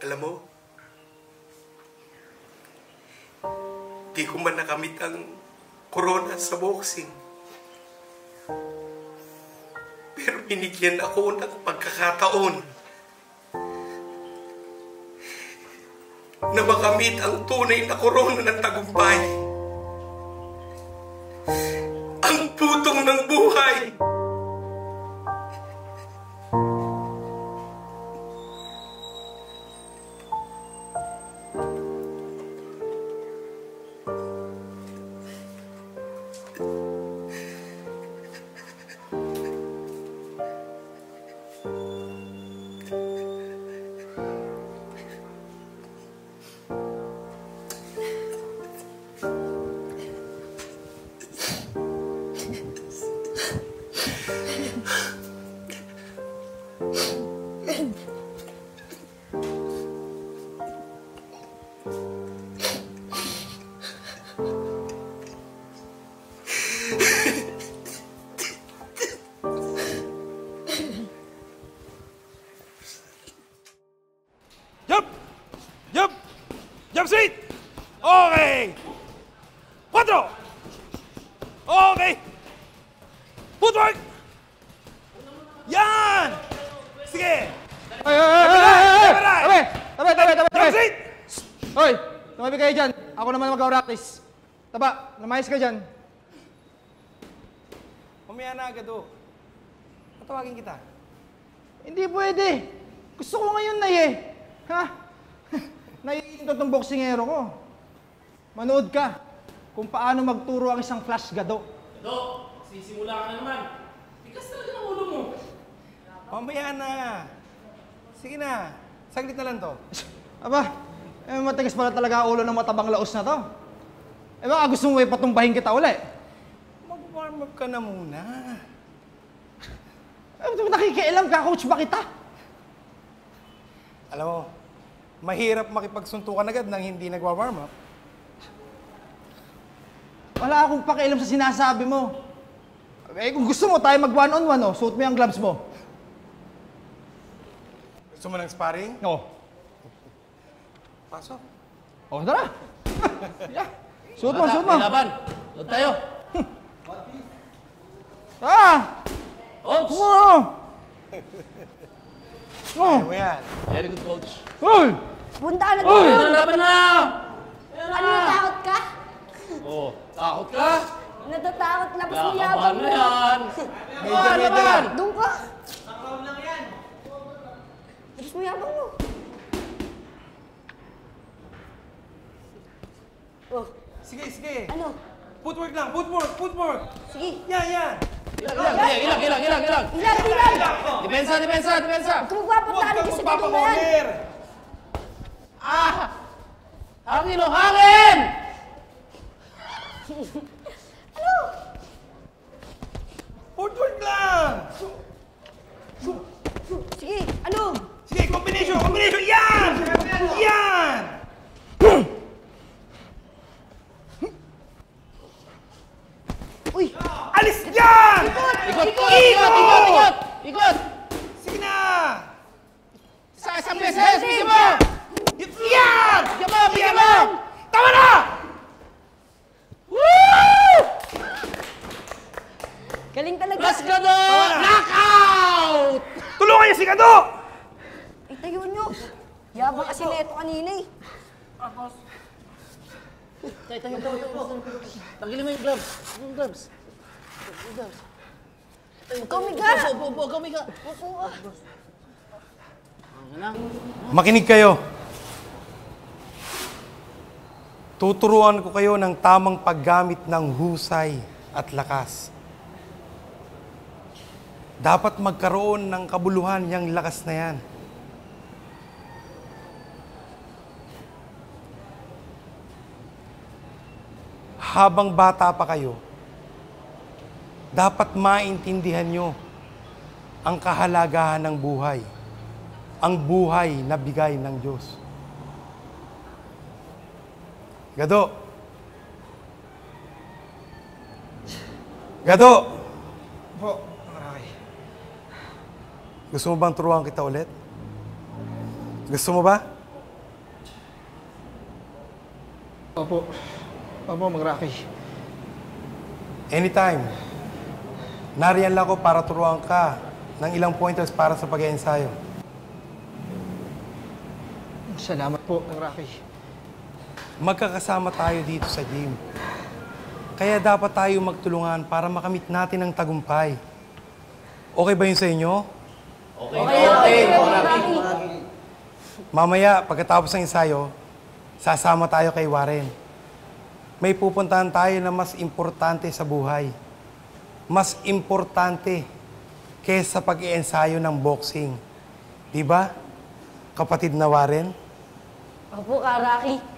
Alam mo, di ko man nakamit ang corona sa boxing. Pero binigyan ako ng pagkakataon na makamit ang tunay na corona ng tagumpay. Ang putong ng buhay. Jump seat! Okay! 4! Okay! Footwork! Yan! Sige! Jump seat! Hoy! Tumabi kayo dyan. Ako naman mag-practice. Taba, lumayas ka dyan. Mamaya na agad, oh. Patawagin kita. Hindi pwede. Gusto ko ngayon na Ha? Naiinto tong boksingero ko. Manood ka kung paano magturo ang isang flash gado. Gado, sisimula ka na naman. Tigas talaga ng ulo mo. Mamaya na. Sige na. Saglit na lang to. Aba, matigas pala talaga ang ulo ng matabang laos na to. Baka gusto mo patumbahin kita uli. Mag-warm up ka na muna. Nakikialam ka, coach ba kita? Alam mo, mahirap makipagsuntukan agad nang hindi nagwa-warm up. Wala akong pakialam sa sinasabi mo. Kung gusto mo tayo mag one-on-one, suot mo yung gloves mo. Gusto mo ng sparring? Oo. Pasok. Tara. Yeah. Suot mo. Laban. Doon tayo. Ano mo yan? Very good, coach. Hoy! Punta na Uy! doon! Laban na! Ano, takot ka? Oh, takot ka? Natatakot, labas mo Nakabahan yabang mo mo. yan. Laban! Doon ka. Labas mo yabang mo. Oh, Sige. ano? Footwork lang. Footwork. Sige. Yan. Ilag. Ilag! Depensa. Huwag ka magpapatalin kasi ganun na yan. Magpapakomer. Hangin o hangin! Ano? Footwork lang. Sige, ano? Sige, combination. Yan! Uy! Alis yan! Ikot! Sige na! Sa beses, bisa mo! Yan! Bigyan mo! Tama na! Galing talaga. Mas gado! Knockout! Tulungan niya si Kado! Itayo nyo. Yabang kasi neto kanina eh. Tayo. Tanggalin mo yung gloves. Ikaw, Miga. Upo, Miga. Makinig kayo. Tuturuan ko kayo ng tamang paggamit ng husay at lakas. Dapat magkaroon ng kabuluhan yung lakas na yan. Habang bata pa kayo, dapat maintindihan nyo ang kahalagahan ng buhay. Ang buhay na bigay ng Diyos. Gado! Po. Gusto mo bang turuan kita ulit? Gusto mo ba? Opo, mag-Rocky. Anytime. Nariyan lang ako para turuan ka ng ilang pointers para sa pag-iensayo. Salamat po, mag-Rocky. Magkakasama tayo dito sa gym. Kaya dapat tayo magtulungan para makamit natin ang tagumpay. Okay ba yun sa inyo? Okay. Mamaya, pagkatapos ng ensayo, sasama tayo kay Warren. May pupuntahan tayo na mas importante sa buhay. Mas importante kaysa pag-iensayo ng boxing. Di ba, kapatid na Warren? Opo, Rocky.